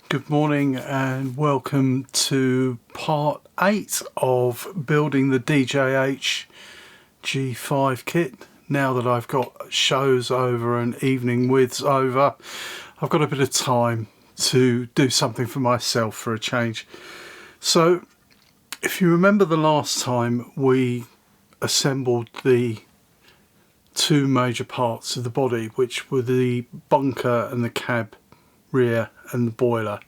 Good morning and welcome to part 8 of building the DJH G5 kit. Now that I've got shows over and evening widths over, I've got a bit of time to do something for myself for a change. So if you remember the last time we assembled the two major parts of the body, which were the bunker and the cab rear and the boiler,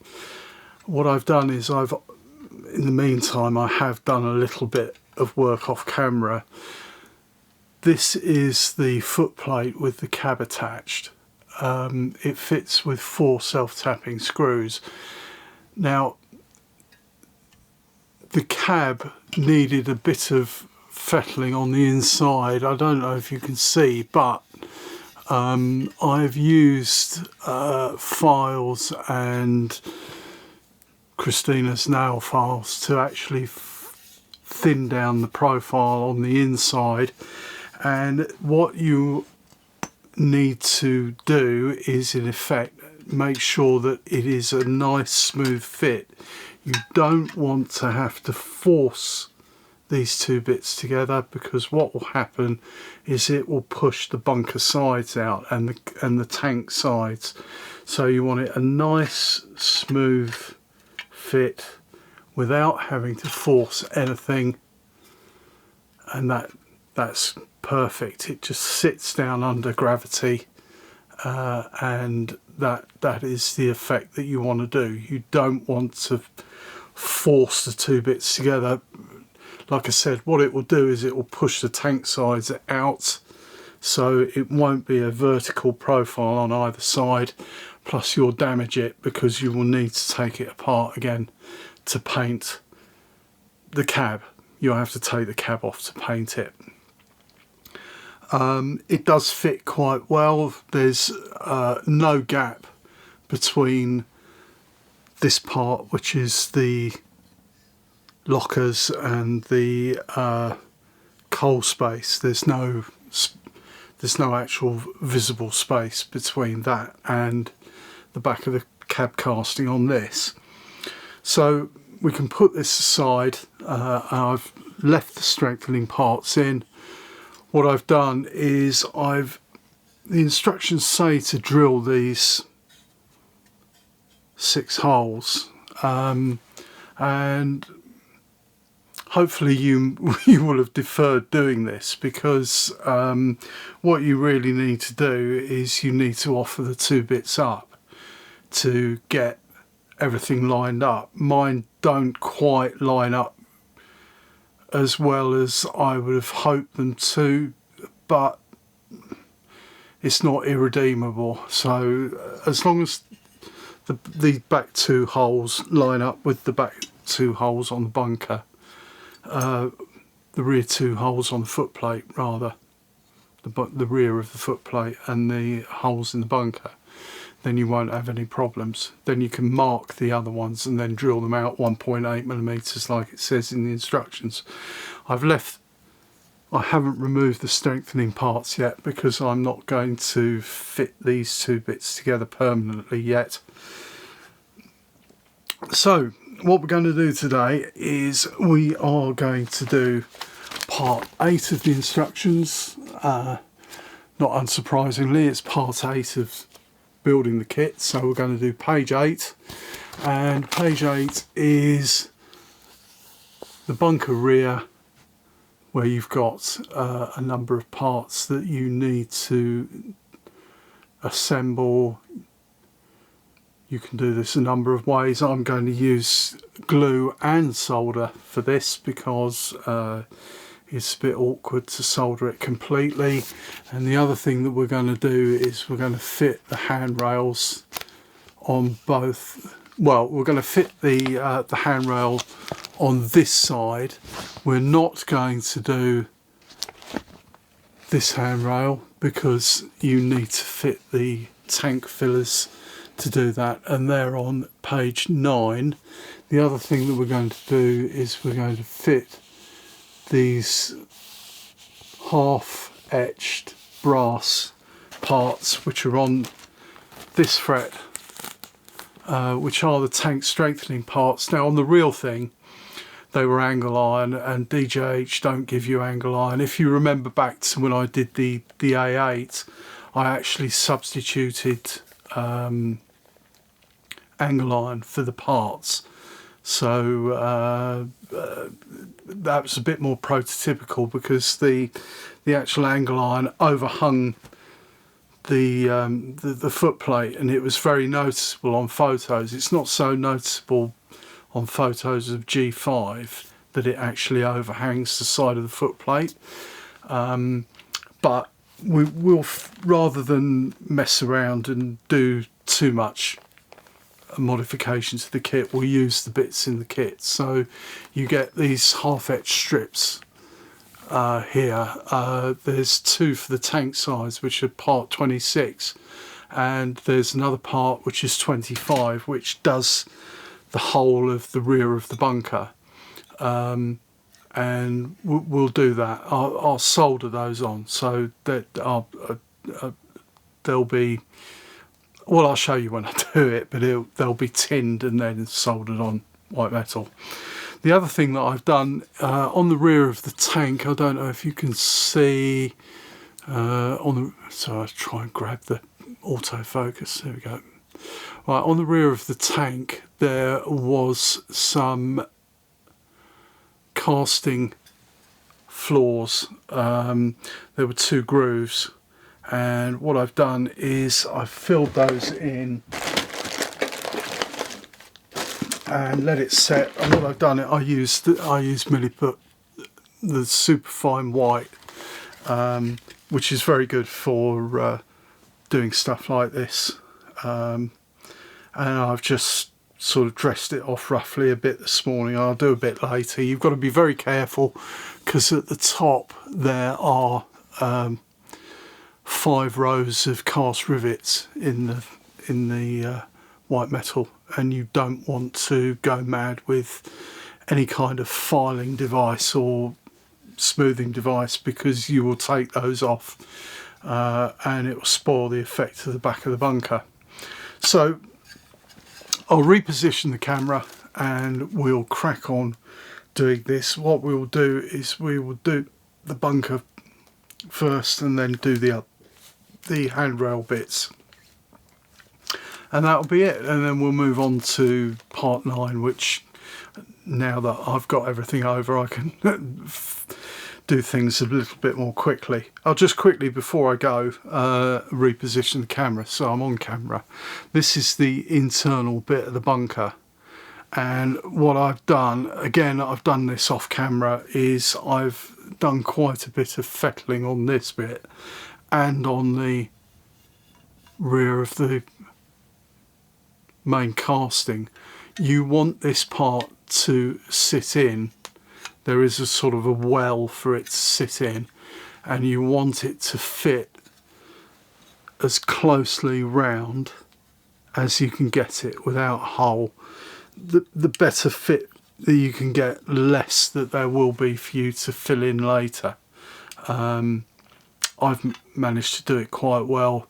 what I've done is in the meantime I have done a little bit of work off camera. This is the footplate with the cab attached. It fits with 4 self-tapping screws. Now the cab needed a bit of fettling on the inside. I don't know if you can see, but I've used files and Christina's nail files to actually thin down the profile on the inside, and what you need to do is in effect make sure that it is a nice smooth fit. You don't want to have to force these two bits together, because what will happen is it will push the bunker sides out and the tank sides. So you want it a nice smooth fit without having to force anything, and that's perfect. It just sits down under gravity, and that is the effect that you want to do. You don't want to force the two bits together. Like I said, what it will do is it will push the tank sides out, so it won't be a vertical profile on either side. Plus you'll damage it because you will need to take it apart again to paint the cab. You'll have to take the cab off to paint it. It does fit quite well. There's no gap between this part, which is the lockers, and the coal space. There's no actual visible space between that and the back of the cab casting on this. So we can put this aside. I've left the strengthening parts in. What I've done is the instructions say to drill these 6 holes, and hopefully you will have deferred doing this, because what you really need to do is you need to offer the 2 bits up to get everything lined up. Mine don't quite line up as well as I would have hoped them to, but it's not irredeemable. So as long as the back 2 holes line up with the back 2 holes on the bunker, the rear 2 holes on the footplate, rather, the rear of the footplate and the holes in the bunker, then you won't have any problems. Then you can mark the other ones and then drill them out 1.8mm like it says in the instructions. I haven't removed the strengthening parts yet because I'm not going to fit these 2 bits together permanently yet. So what we're going to do today is we are going to do part 8 of the instructions. Not unsurprisingly, it's part 8 of building the kit, so we're going to do page 8, and page 8 is the bunker rear, where you've got a number of parts that you need to assemble. You can do this a number of ways. I'm going to use glue and solder for this because it's a bit awkward to solder it completely. And the other thing that we're going to do is we're going to fit the handrails on both. Well, we're going to fit the handrail on this side. We're not going to do this handrail because you need to fit the tank fillers to do that, and they're on page 9. The other thing that we're going to do is we're going to fit these half etched brass parts which are on this fret which are the tank strengthening parts. Now on the real thing, they were angle iron, and DJH don't give you angle iron. If you remember back to when I did the A8, I actually substituted angle iron for the parts. So that was a bit more prototypical, because the actual angle iron overhung the foot plate, and it was very noticeable on photos. It's not so noticeable on photos of G5 that it actually overhangs the side of the foot plate, but we'll rather than mess around and do too much modification to the kit, we'll use the bits in the kit. So you get these half-etched strips here. There's two for the tank size, which are part 26, and there's another part which is 25, which does the whole of the rear of the bunker, and we'll do that. I'll solder those on, so that they'll be, well, I'll show you when I do it, but they'll be tinned and then soldered on white metal. The other thing that I've done on the rear of the tank, I don't know if you can see so I'll try and grab the autofocus. There we go. Right, on the rear of the tank there was some casting floors. There were two grooves, and what I've done is I've filled those in and let it set. And what I've done, I used Milliput, the superfine white, which is very good for doing stuff like this. And I've just sort of dressed it off roughly a bit this morning. I'll do a bit later. You've got to be very careful, because at the top there are 5 rows of cast rivets in the white metal, and you don't want to go mad with any kind of filing device or smoothing device, because you will take those off and it will spoil the effect of the back of the bunker. So I'll reposition the camera and we'll crack on doing this. What we will do is we will do the bunker first and then do the handrail bits, and that'll be it. And then we'll move on to part 9, which, now that I've got everything over, I can do things a little bit more quickly. I'll just quickly, before I go, reposition the camera so I'm on camera. This is the internal bit of the bunker, and what I've done, again I've done this off camera, is I've done quite a bit of fettling on this bit and on the rear of the main casting. You want this part to sit in. There is a sort of a well for it to sit in, and you want it to fit as closely round as you can get it without a hole. The better fit that you can get, less that there will be for you to fill in later. I've managed to do it quite well.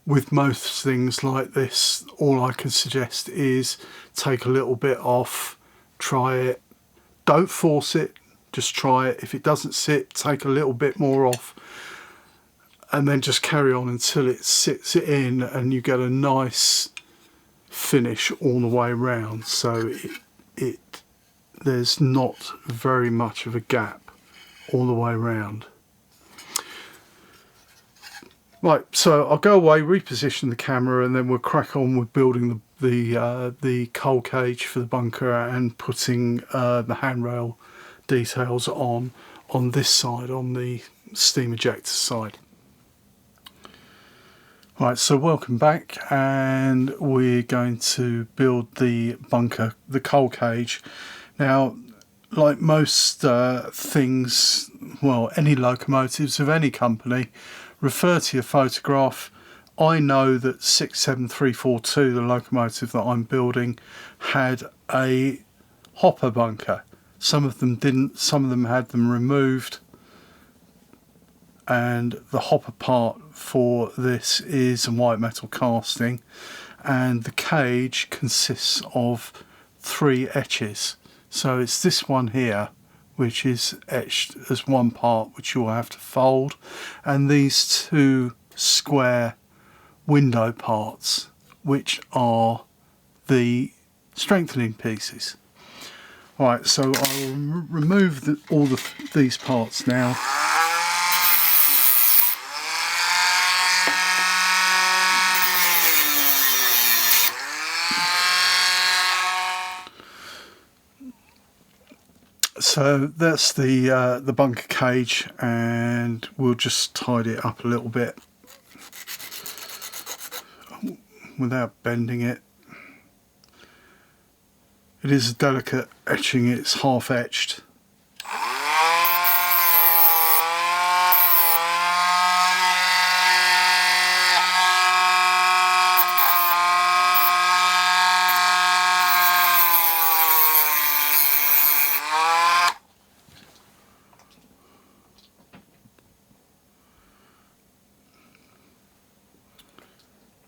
With most things like this, all I can suggest is take a little bit off, try it, don't force it, just try it. If it doesn't sit, take a little bit more off, and then just carry on until it sits in and you get a nice finish all the way around, so there's not very much of a gap all the way around. Right, so I'll go away, reposition the camera, and then we'll crack on with building the coal cage for the bunker and putting the handrail details on this side, on the steam ejector side. Right, so welcome back, and we're going to build the bunker, the coal cage. Now, like most things, well, any locomotives of any company, refer to your photograph. I know that 67342, the locomotive that I'm building, had a hopper bunker. Some of them didn't, some of them had them removed, and the hopper part for this is a white metal casting, and the cage consists of 3 etches. So it's this one here which is etched as one part, which you'll have to fold, and these 2 square window parts, which are the strengthening pieces. Right, so I will remove these parts now. So that's the bunker cage, and we'll just tidy it up a little bit without bending it. It is a delicate etching, it's half etched.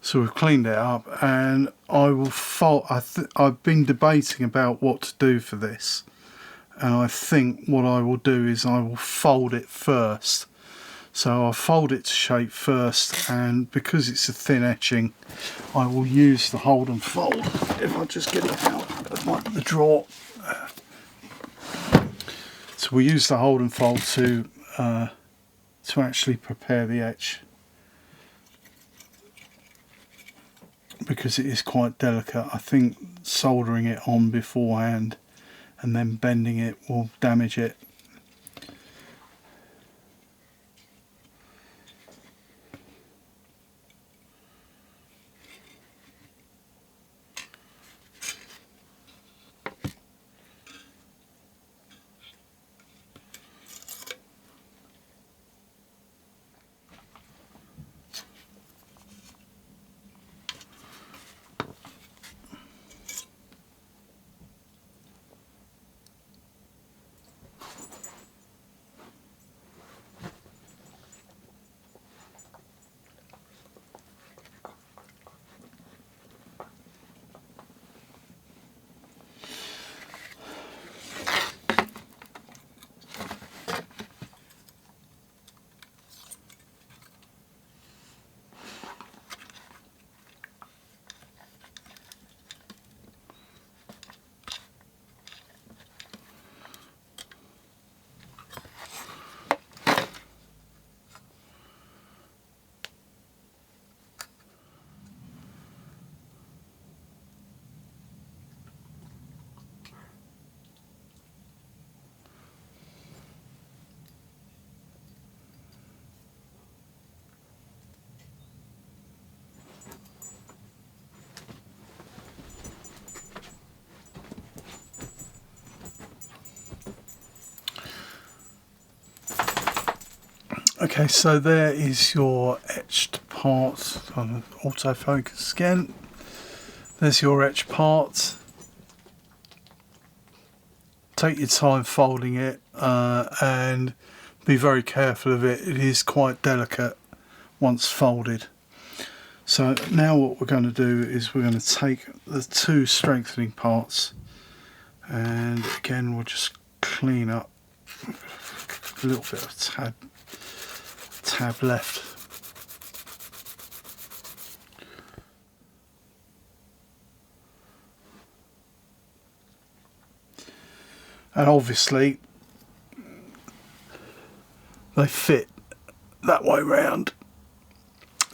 So we've cleaned it up, and I will fold. I've been debating about what to do for this, and I think what I will do is I will fold it first. So I'll fold it to shape first, and because it's a thin etching, I will use the hold and fold. If I just get it out of the drawer. So we'll use the hold and fold to actually prepare the etch, because it is quite delicate. I think soldering it on beforehand and then bending it will damage it. Okay, so there is your etched part. On autofocus again. There's your etched part. Take your time folding it, and be very careful of it. It is quite delicate once folded. So now what we're going to do is we're going to take the 2 strengthening parts, and again we'll just clean up a little bit of tab left. And obviously they fit that way round.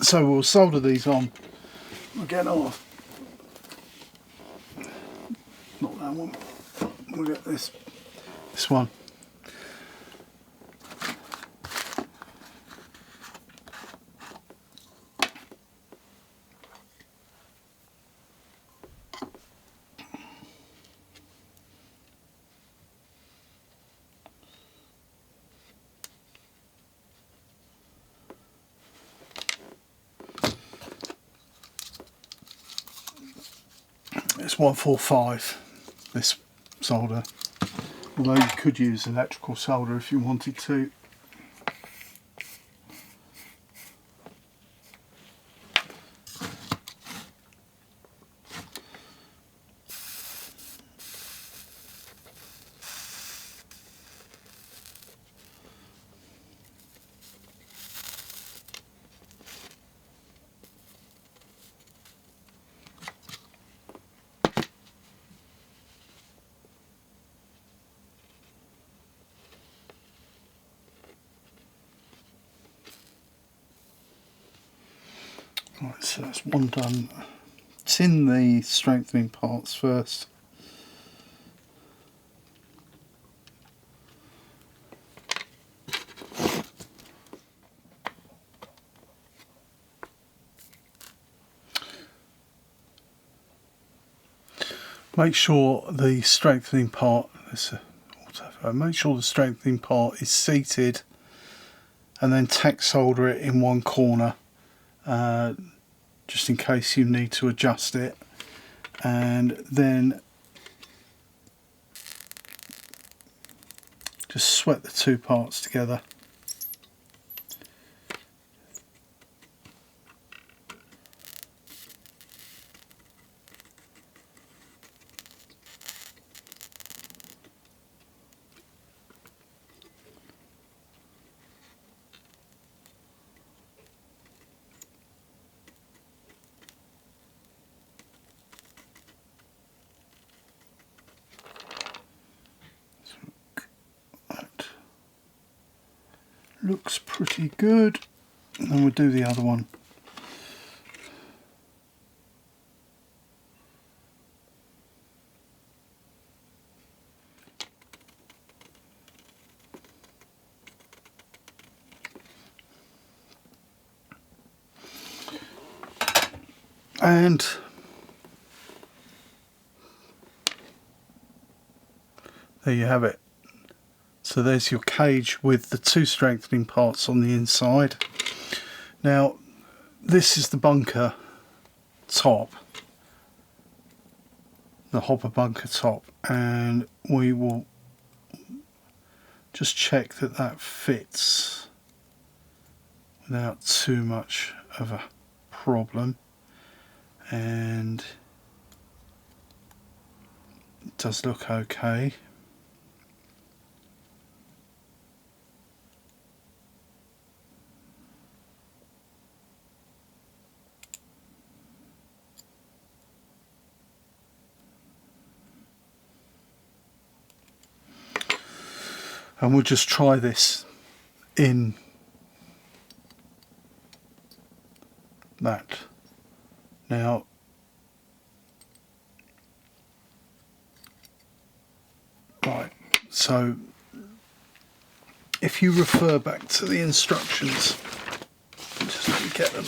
So we'll solder these on again. Off. Not that one. We'll get this one. It's 145, this solder, although you could use electrical solder if you wanted to. So that's one done. Tin the strengthening parts first. Make sure the strengthening part, make sure the strengthening part is seated, and then tack solder it in one corner, just in case you need to adjust it, and then just sweat the two parts together. Looks pretty good, and then we'll do the other one. And there you have it. So there's your cage with the two strengthening parts on the inside. Now this is the bunker top, the hopper bunker top, and we will just check that that fits without too much of a problem, and it does look okay. And we'll just try this in that. Now, right, so if you refer back to the instructions, just let me get them.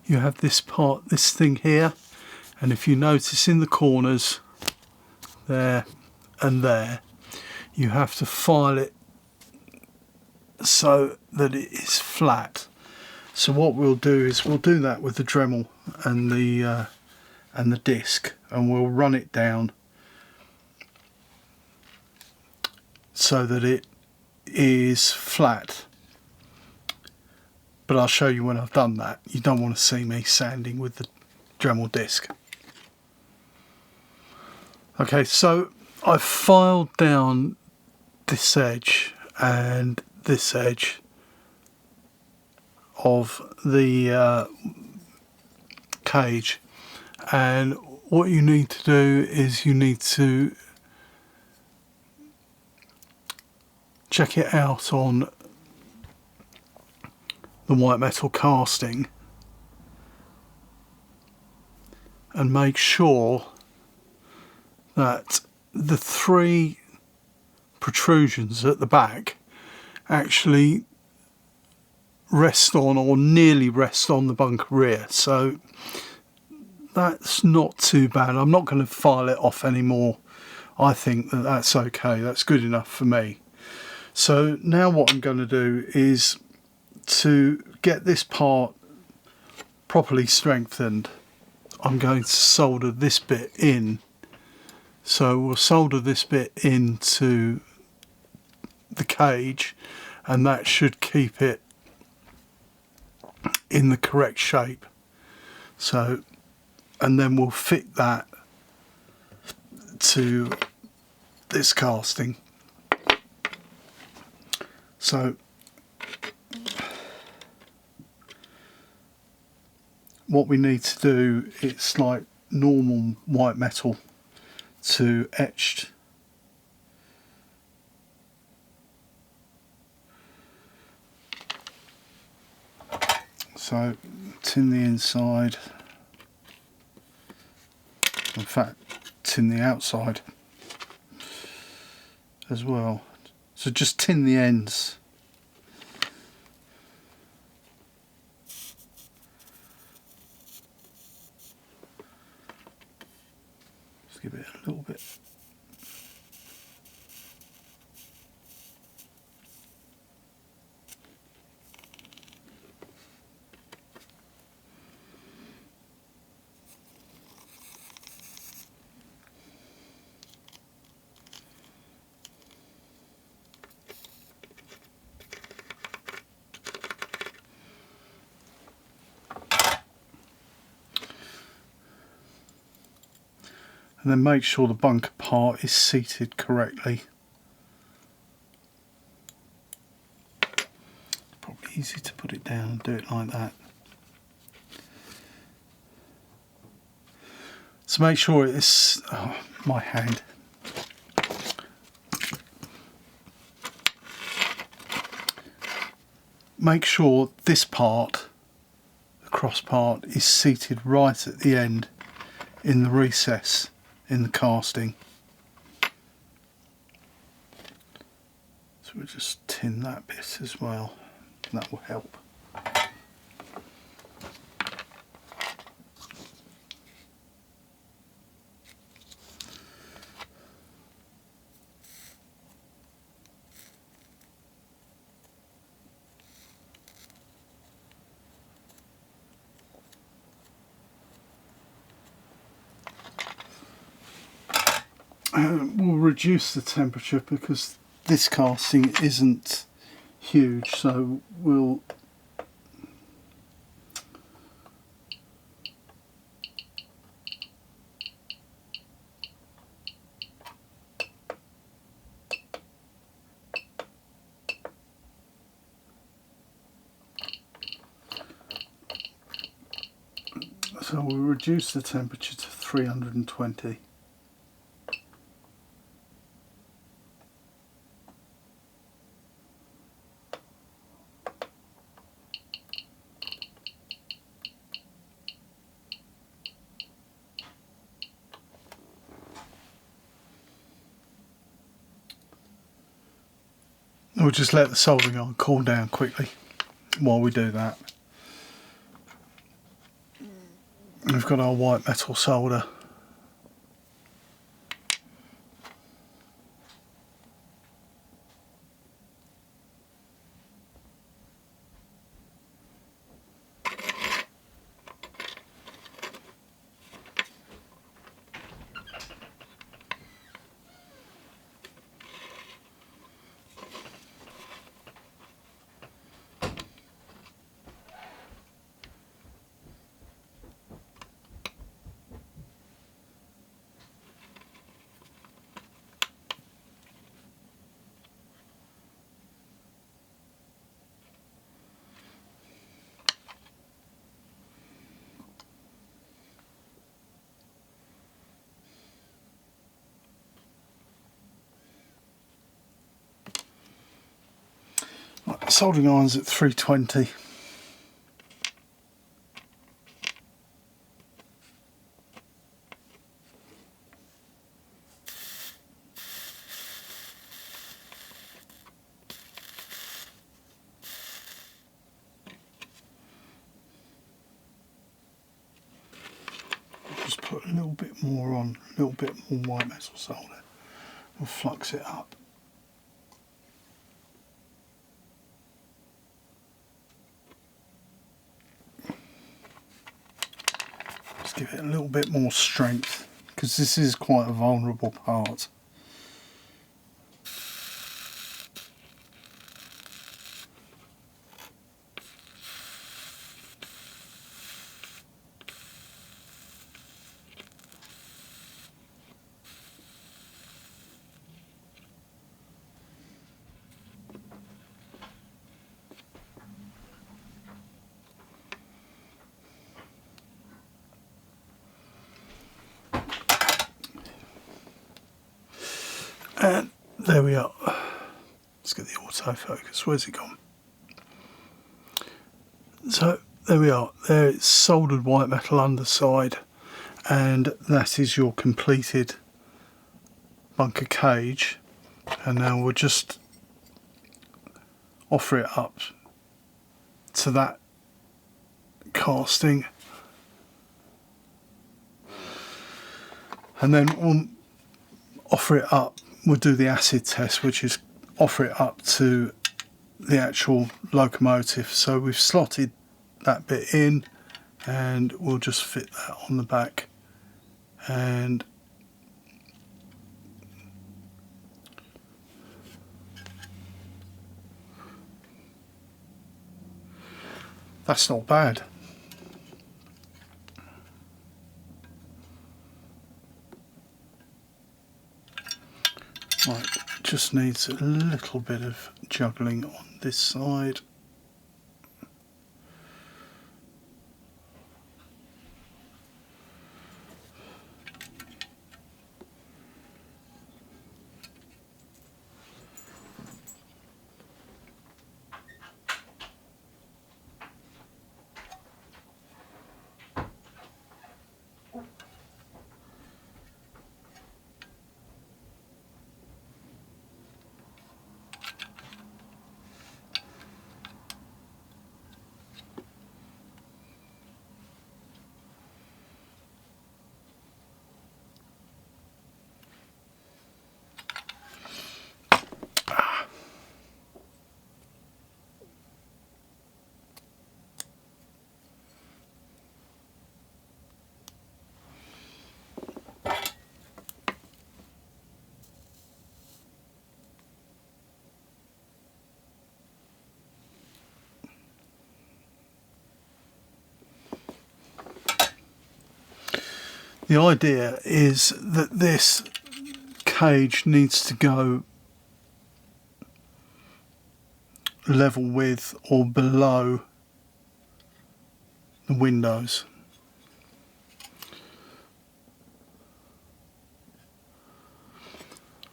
You have this part, this thing here, and if you notice in the corners, there and there, you have to file it so that it is flat. So what we'll do is we'll do that with the Dremel and the disc, and we'll run it down so that it is flat. But I'll show you when I've done that. You don't want to see me sanding with the Dremel disc. Okay, so I've filed down this edge and this edge of the cage, and what you need to do is you need to check it out on the white metal casting and make sure that the three protrusions at the back actually rest on, or nearly rest on, the bunker rear. So that's not too bad. I'm not going to file it off anymore. I think that that's okay. That's good enough for me. So now what I'm going to do is to get this part properly strengthened, I'm going to solder this bit in. So we'll solder this bit into the cage, and that should keep it in the correct shape. So, and then we'll fit that to this casting. So what we need to do, it's like normal white metal to etched. So tin the inside, in fact tin the outside as well. So just tin the ends. Just give it a little bit. And then make sure the bunker part is seated correctly. Probably easy to put it down and do it like that. So make sure it's, oh, my hand. Make sure this part, the cross part, is seated right at the end in the recess in the casting. So we'll just tin that bit as well, and that will help. We'll reduce the temperature because this casting isn't huge, so we'll reduce the temperature to 320. We'll just let the soldering iron cool down quickly while we do that. We've got our white metal solder. Right, soldering iron's at 320. Just put a little bit more on, a little bit more white metal solder. We'll flux it up. Just give it a little bit more strength because this is quite a vulnerable part. And there we are. Let's get the autofocus. Where's it gone? So there we are. There it's soldered white metal underside, and that is your completed bunker cage. And now we'll just offer it up to that casting, and then we'll offer it up. We'll do the acid test, which is offer it up to the actual locomotive. So we've slotted that bit in, and we'll just fit that on the back, and that's not bad. Right, just needs a little bit of juggling on this side. The idea is that this cage needs to go level with or below the windows.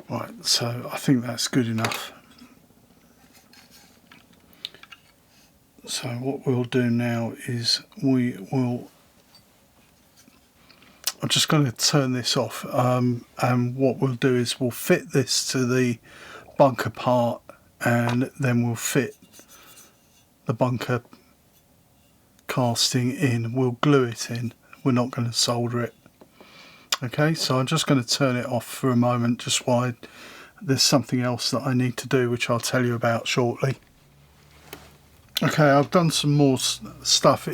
Right, so I think that's good enough. So what we'll do now is I'm just going to turn this off, and what we'll do is we'll fit this to the bunker part, and then we'll fit the bunker casting in. We'll glue it in. We're not going to solder it. Okay, so I'm just going to turn it off for a moment, just while there's something else that I need to do, which I'll tell you about shortly. Okay, I've done some more stuff,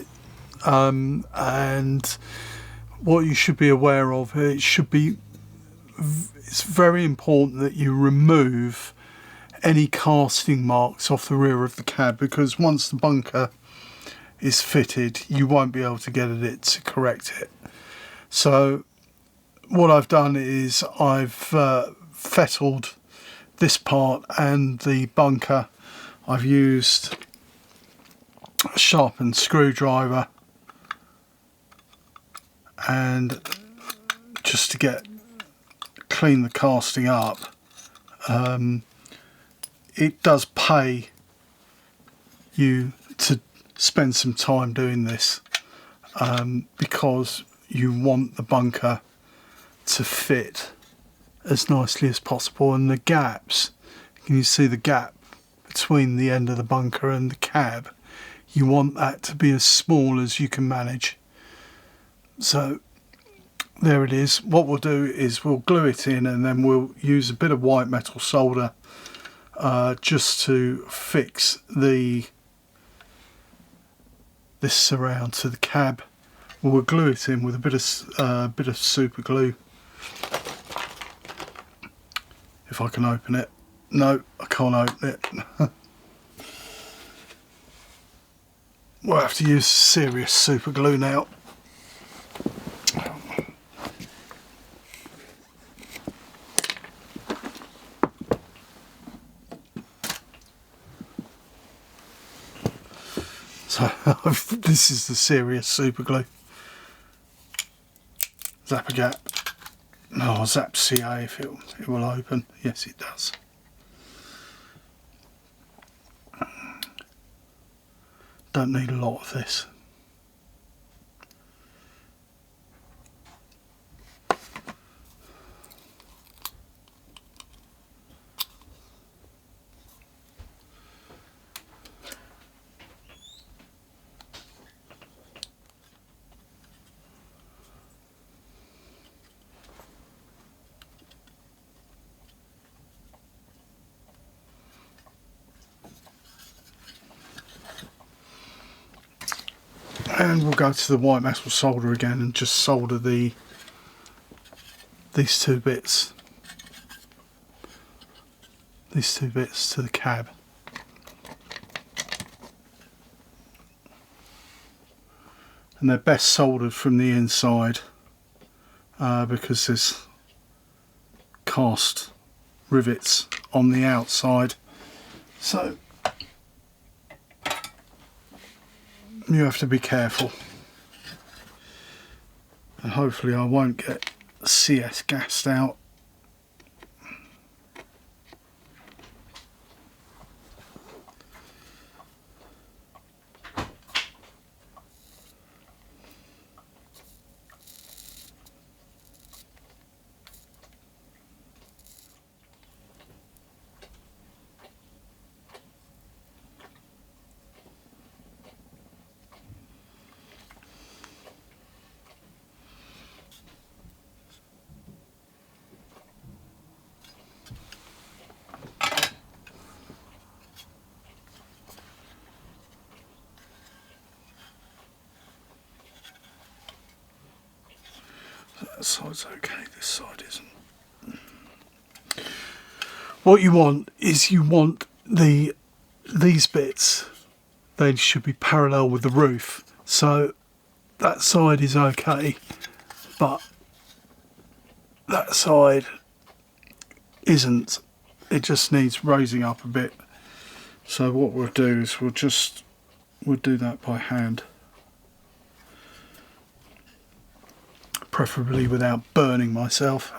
and what you should be aware of, it's very important that you remove any casting marks off the rear of the cab, because once the bunker is fitted, you won't be able to get at it to correct it. So what I've done is I've fettled this part and the bunker. I've used a sharpened screwdriver, and just to clean the casting up. It does pay you to spend some time doing this, because you want the bunker to fit as nicely as possible, and the gaps, can you see the gap between the end of the bunker and the cab? You want that to be as small as you can manage. So there it is. What we'll do is we'll glue it in, and then we'll use a bit of white metal solder just to fix this surround to the cab. We'll glue it in with a bit of super glue. If I can open it. No, I can't open it. We'll have to use serious super glue now. So this is the serious super glue. Zap a gap. No, zap CA if it will open. Yes, it does. Don't need a lot of this. And we'll go to the white metal solder again and just solder these two bits to the cab. And they're best soldered from the inside because there's cast rivets on the outside, so you have to be careful, and hopefully I won't get CS gassed out. That side's okay, this side isn't. What you want is these bits, they should be parallel with the roof. So that side is okay, but that side isn't. It just needs raising up a bit. So what we'll do is we'll do that by hand. Preferably without burning myself.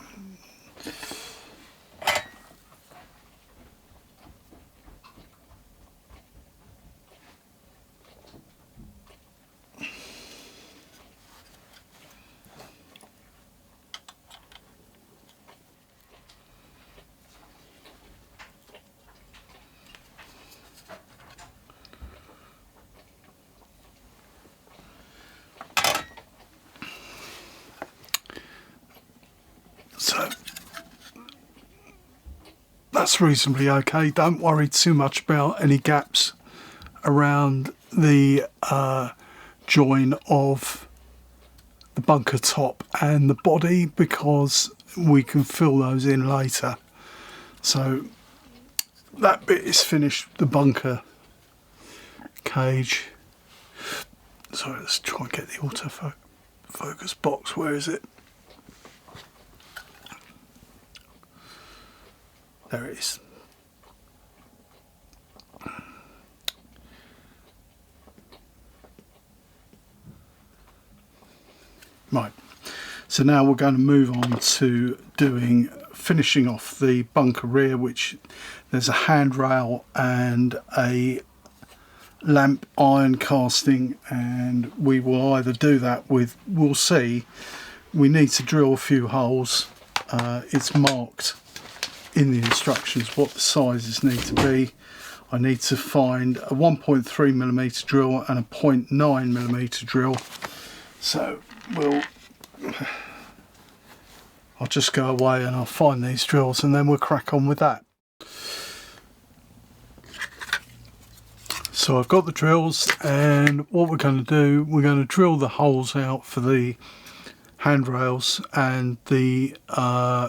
So that's reasonably okay. Don't worry too much about any gaps around the join of the bunker top and the body, because we can fill those in later. So that bit is finished, the bunker cage. Sorry, let's try and get the autofocus box. Where is it? There it is. Right, so now we're going to move on to finishing off the bunker rear, which there's a handrail and a lamp iron casting, and we will either do that with, we'll see, we need to drill a few holes. It's marked in the instructions what the sizes need to be. I need to find a 1.3mm drill and a 0.9mm drill. So I'll just go away and I'll find these drills and then we'll crack on with that. So I've got the drills, and what we're going to do, we're going to drill the holes out for the handrails and the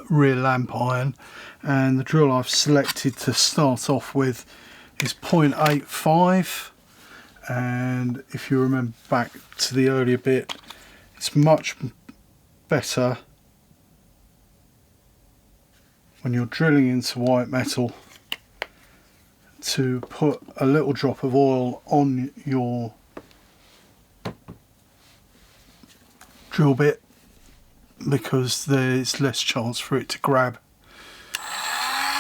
rear lamp iron, and the drill I've selected to start off with is 0.85, and if you remember back to the earlier bit, it's much better when you're drilling into white metal to put a little drop of oil on your drill bit, because there's less chance for it to grab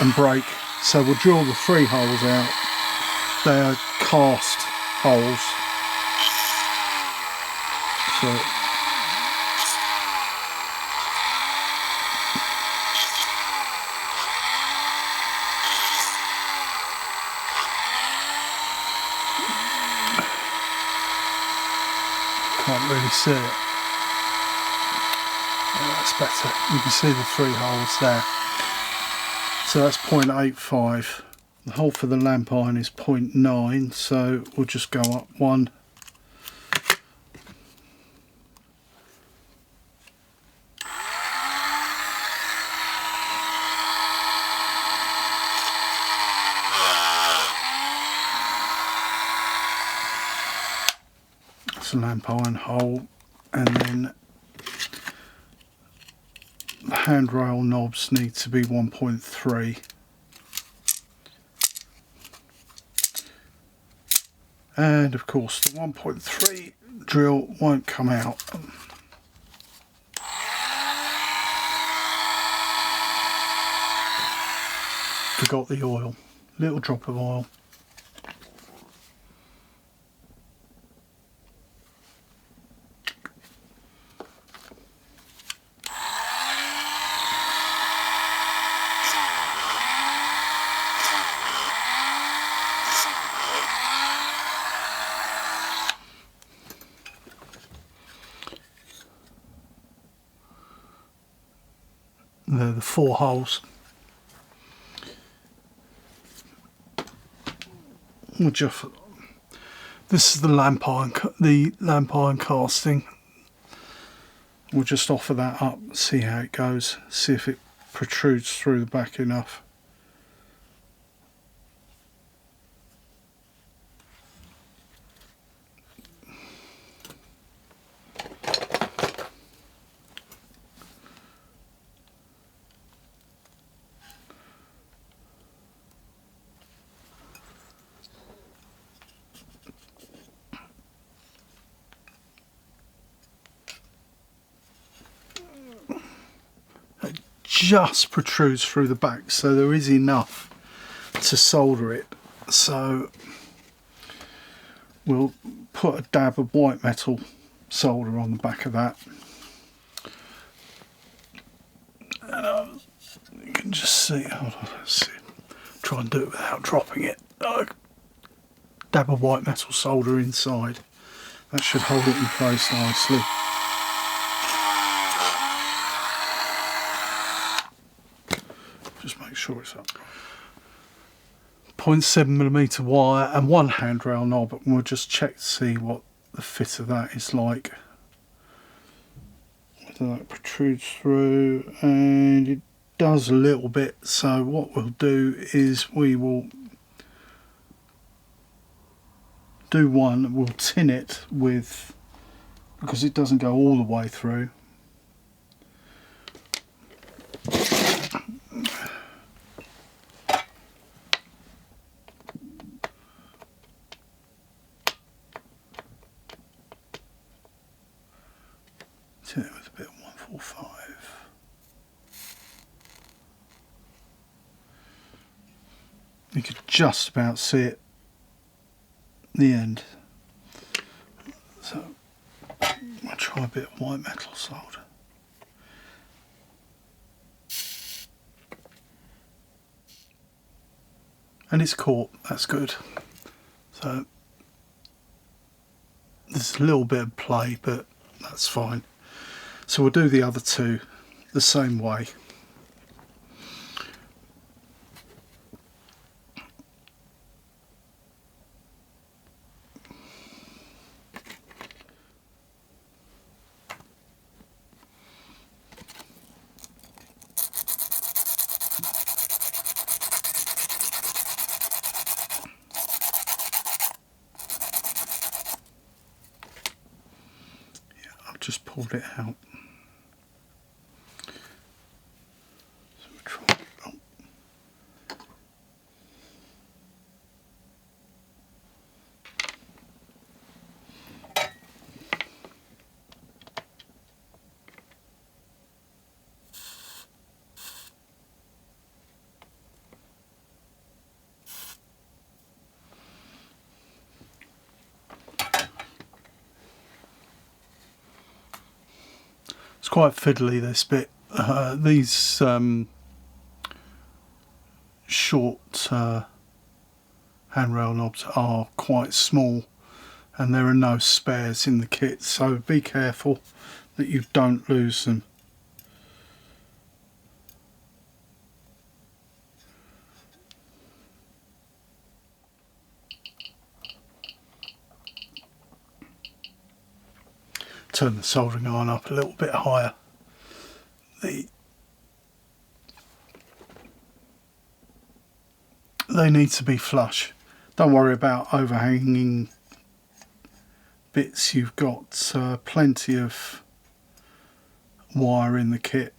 and break. So we'll drill the 3 holes out. They are cast holes. So can't really see it. Oh, that's better. You can see the 3 holes there. So that's 0.85. The hole for the lamp iron is 0.9, so we'll just go up 1, the lamp iron hole, and then the handrail knobs need to be 1.3. And of course the 1.3 drill won't come out. Forgot the oil, little drop of oil. They're the 4 holes. We'll just, this is the lamp iron casting. We'll just offer that up, see how it goes, see if it protrudes through the back enough. Just protrudes through the back, so there is enough to solder it. So we'll put a dab of white metal solder on the back of that, and you can just see, hold on, let's see, try and do it without dropping it. Dab of white metal solder inside, that should hold it in place nicely. Just make sure it's up. 0.7mm wire and 1 handrail knob, and we'll just check to see what the fit of that is like. Whether that protrudes through, and it does a little bit. So what we'll do is we will do one, we'll tin it with, because it doesn't go all the way through. Tin it with a bit of 145. You could just about see it, the end. So I'll try a bit of white metal solder. And it's caught, that's good. So there's a little bit of play, but that's fine. So we'll do the other two the same way. Just pulled it out. So we'll try it. Oh. It's quite fiddly, this bit. These short handrail knobs are quite small, and there are no spares in the kit, so be careful that you don't lose them. Turn the soldering iron up a little bit higher. They need to be flush. Don't worry about overhanging bits you've got plenty of wire in the kit,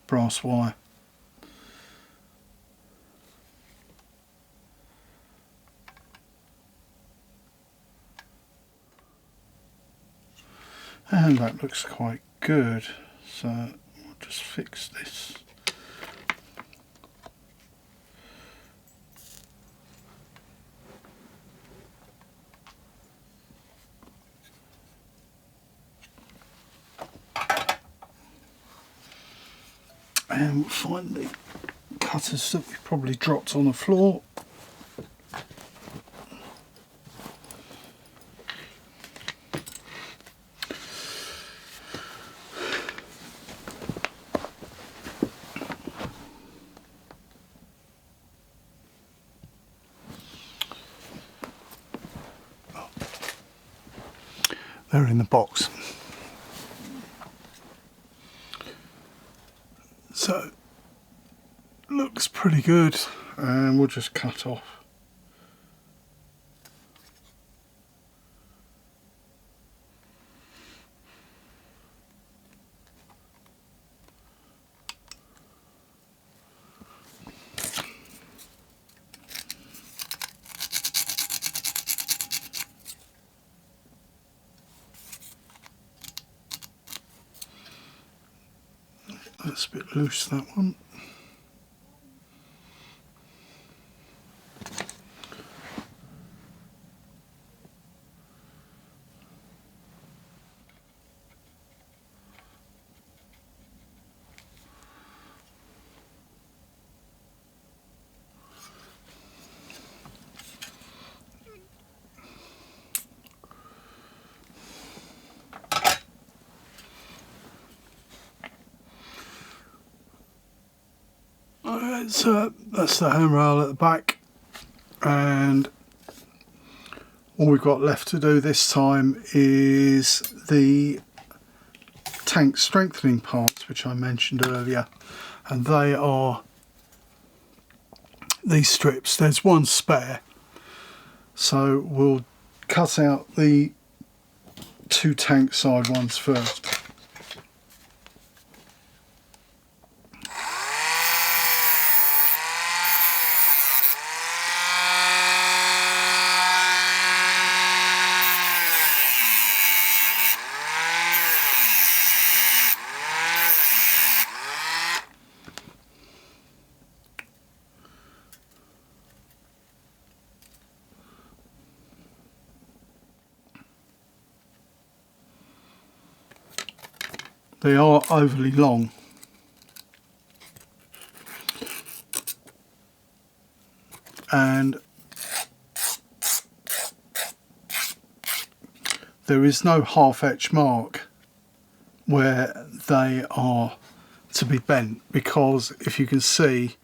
brass wire. And that looks quite good, so we'll just fix this. And we'll find the cutters that we probably dropped on the floor. They're in the box. So, looks pretty good, and we'll just cut off. That's a bit loose, that one. So that's the handrail at the back, and all we've got left to do this time is the tank strengthening parts, which I mentioned earlier, and they are these strips. There's one spare, so we'll cut out the two tank side ones first. They are overly long, and there is no half etch mark where they are to be bent, because if you can see,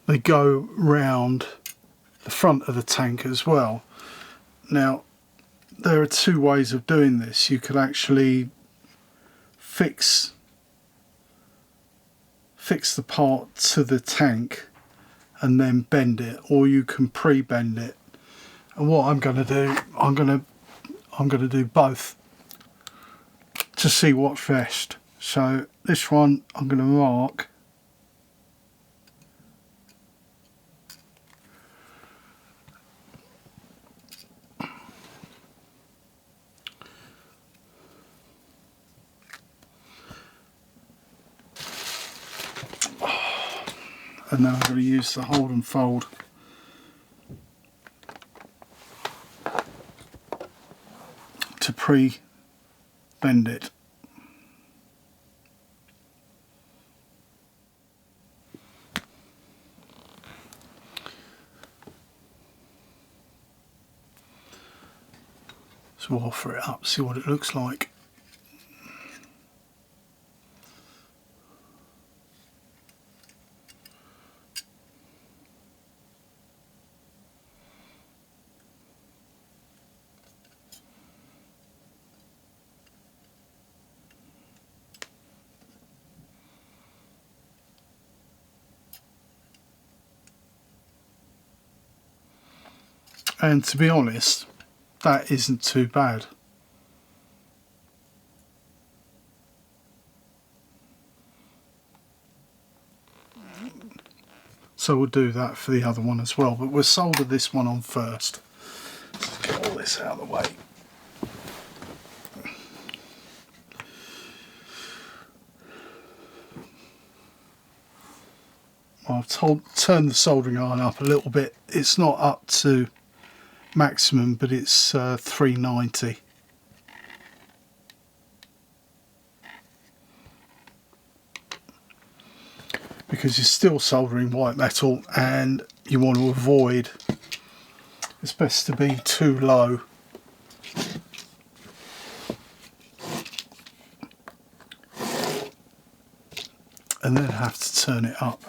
they go round the front of the tank as well. Now, there are two ways of doing this. You could actually fix the part to the tank and then bend it, or you can pre-bend it. And what I'm going to do, I'm going to do both to see what's best. So this one I'm going to mark. And now I'm going to use the hold and fold to pre-bend it. So we'll offer it up, see what it looks like. And to be honest, that isn't too bad. So we'll do that for the other one as well, but we'll solder this one on first. Let's get all this out of the way. I've turned the soldering iron up a little bit. It's not up to maximum, but it's 390. Because you're still soldering white metal and you want to avoid, it's best to be too low. And then have to turn it up.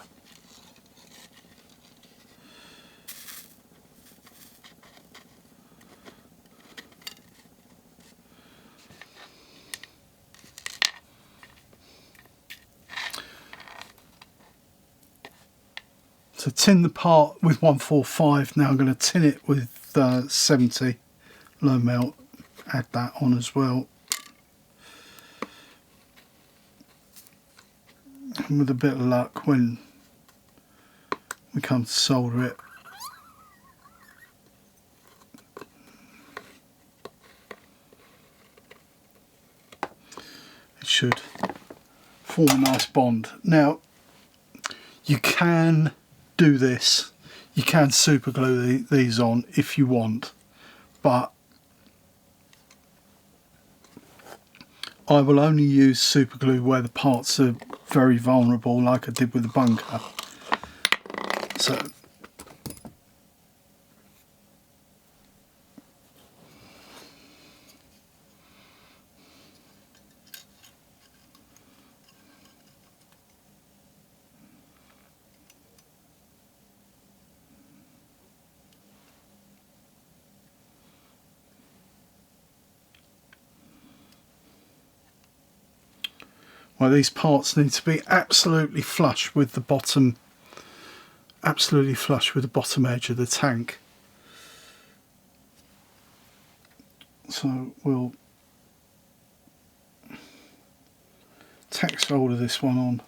So tin the part with 145. Now I'm going to tin it with 70 low melt. Add that on as well. And with a bit of luck, when we come to solder it, it should form a nice bond. Now you can do this, you can super glue these on if you want, but I will only use super glue where the parts are very vulnerable, like I did with the bunker. So well, these parts need to be absolutely flush with the bottom, absolutely flush with the bottom edge of the tank. So we'll tack solder this one on.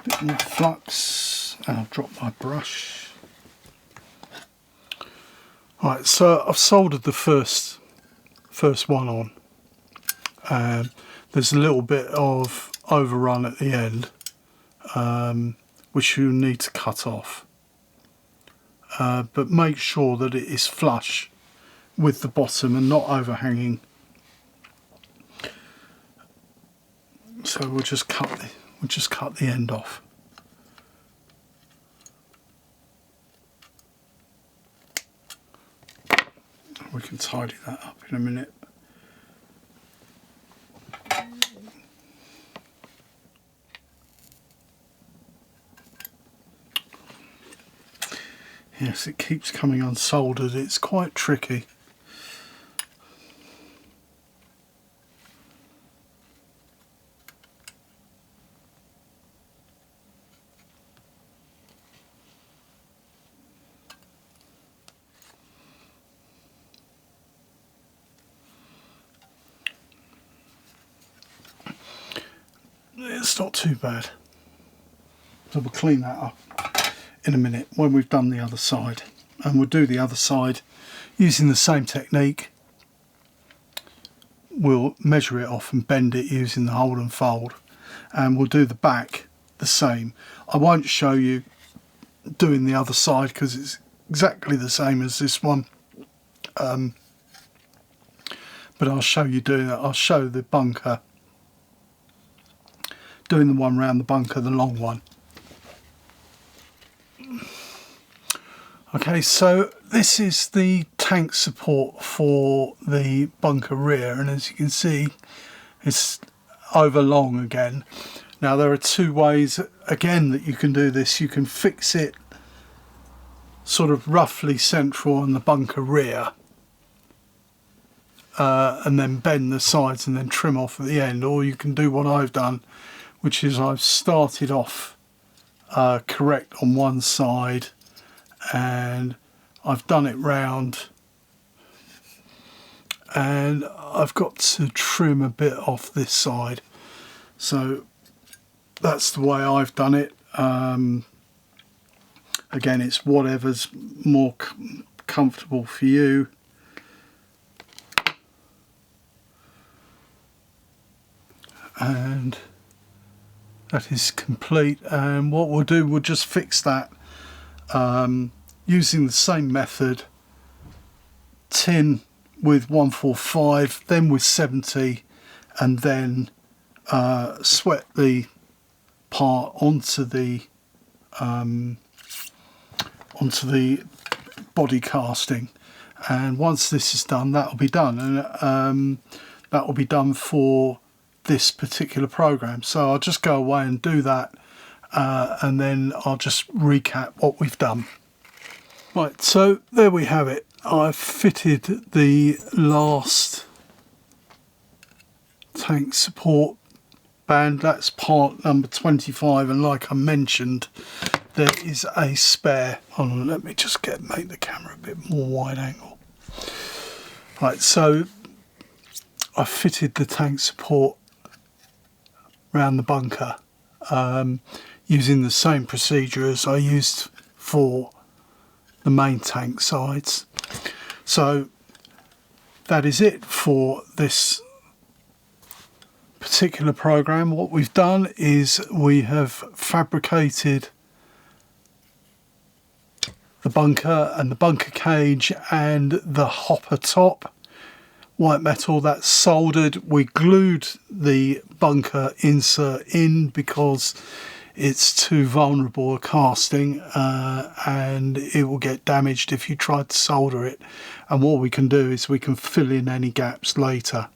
Bit more flux, and I'll drop my brush. Right, so I've soldered the first one on. There's a little bit of overrun at the end, which you need to cut off. But make sure that it is flush with the bottom and not overhanging. So we'll just cut the end off. We can tidy that up in a minute. Yes, it keeps coming unsoldered. It's quite tricky. It's not too bad. So we'll clean that up in a minute when we've done the other side. And we'll do the other side using the same technique. We'll measure it off and bend it using the hold and fold. And we'll do the back the same. I won't show you doing the other side because it's exactly the same as this one. But I'll show you doing it. I'll show the bunker, doing the one round the bunker, the long one. Okay, so this is the tank support for the bunker rear, and as you can see, it's over long again. Now there are two ways again that you can do this. You can fix it sort of roughly central on the bunker rear, and then bend the sides and then trim off at the end, or you can do what I've done, which is I've started off correct on one side and I've done it round, and I've got to trim a bit off this side. So that's the way I've done it. Again, it's whatever's more comfortable for you. And that is complete, and what we'll do, we'll just fix that using the same method. Tin with 145, then with 70, and then sweat the part onto the body casting. And once this is done, that'll be done, and that will be done for this particular program. So I'll just go away and do that, and then I'll just recap what we've done. Right, so there we have it. I've fitted the last tank support band. That's part number 25, and like I mentioned, there is a spare. Hold on, let me just make the camera a bit more wide angle. Right, so I fitted the tank support around the bunker using the same procedure as I used for the main tank sides. So that is it for this particular program. What we've done is we have fabricated the bunker and the bunker cage and the hopper top, white metal, that's soldered. We glued the bunker insert in because it's too vulnerable a casting, and it will get damaged if you try to solder it. And what we can do is we can fill in any gaps later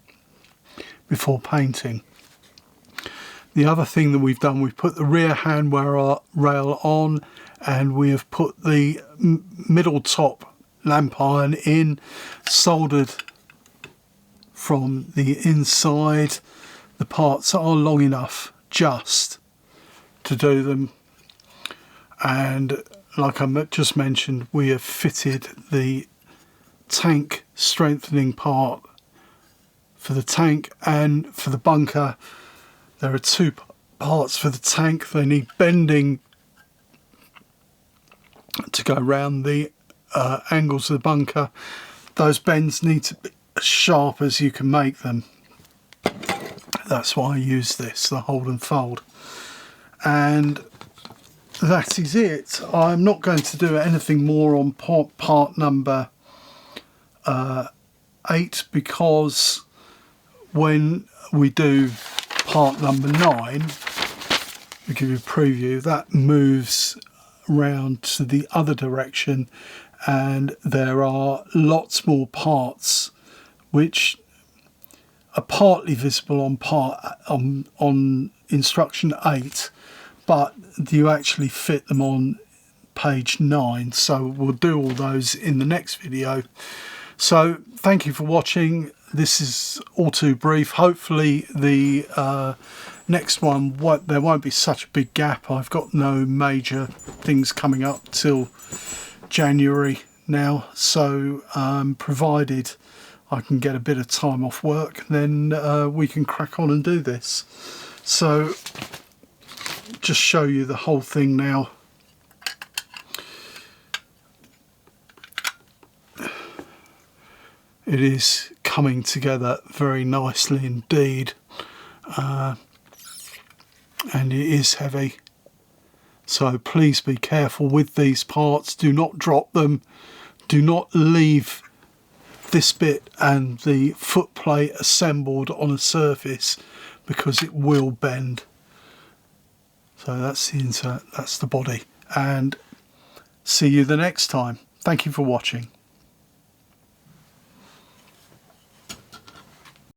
before painting. The other thing that we've done, we've put the rear handrail on, and we have put the middle top lamp iron in, soldered from the inside. The parts are long enough just to do them, and like I just mentioned, we have fitted the tank strengthening part for the tank and for the bunker. There are two parts for the tank. They need bending to go around the angles of the bunker. Those bends need to be as sharp as you can make them. That's why I use this, the hold and fold. And that is it. I'm not going to do anything more on part number 8, because when we do part number 9, we give you a preview, that moves round to the other direction, and there are lots more parts which are partly visible on instruction 8, but you actually fit them on page 9, so we'll do all those in the next video. So thank you for watching. This is all too brief. Hopefully the next one, there won't be such a big gap. I've got no major things coming up till January now, so provided I can get a bit of time off work, then we can crack on and do this. So just show you the whole thing now. It is coming together very nicely indeed, and it is heavy, so please be careful with these parts. Do not drop them, do not leave this bit and the foot plate assembled on a surface, because it will bend. So that's the insert, that's the body, and see you the next time. Thank you for watching.